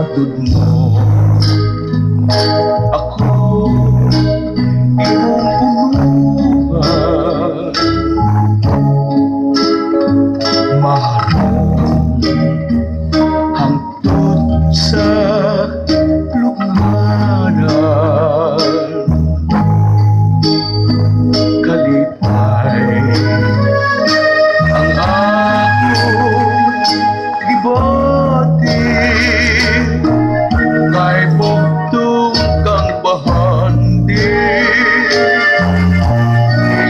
hatod mo. Ako iyong punuan, maharong hangtod sa lugmanan. Kalipay ang akong gibati, kay bugtong kang bahandi,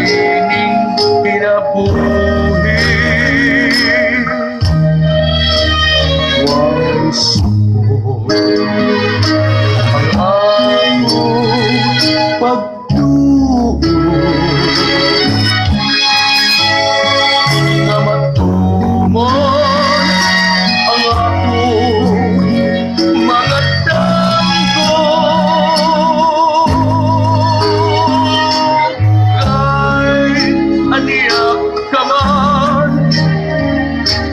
ining pinabuhi. Wang sukot ang akong pagtuo, nga matumon ang akong mga damgo. Kay aniyak ka man,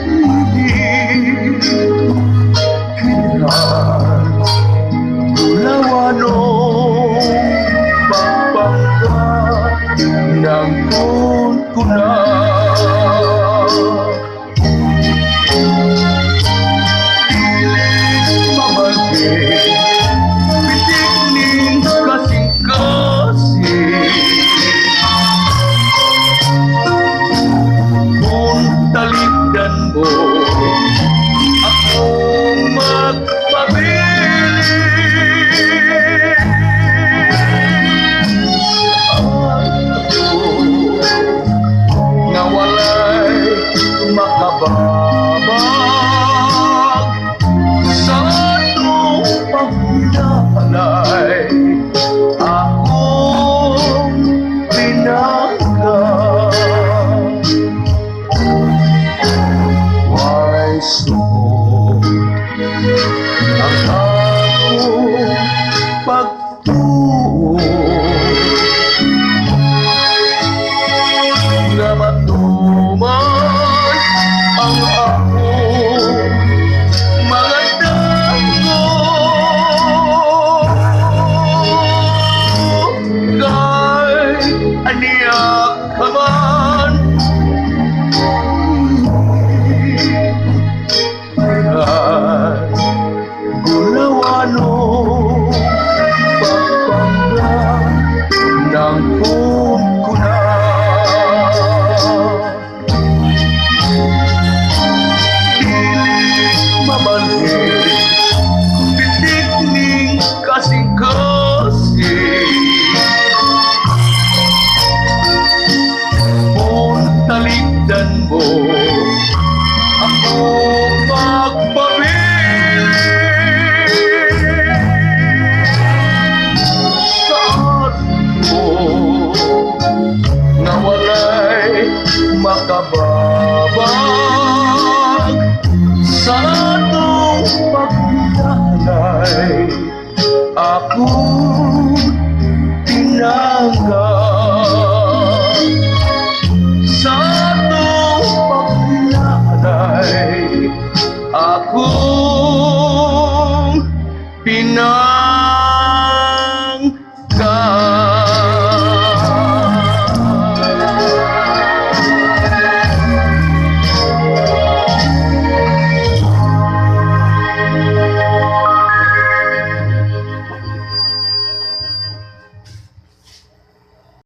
hindi kailan lawanong pagpangka ng kunkunan. Diling mamalgay, pitik ning kasing-kasing, kung talikdan mo akong magpabili. Nga walay makababag sa atong paglalay, akong pinangga. Why sukot ang akong pagtuo, nga matuman ang akong mga damgo. Kay aniyak ka man, kay gulawanong pagpangga ng kunkunan. Mamalgay, pitik ning kasing-kasing, kung talikdan mo ako magpabili. Saan mo na walay makababag sa atong paglalay, akong tinangga. Sa atong paglalay, akong pinangga.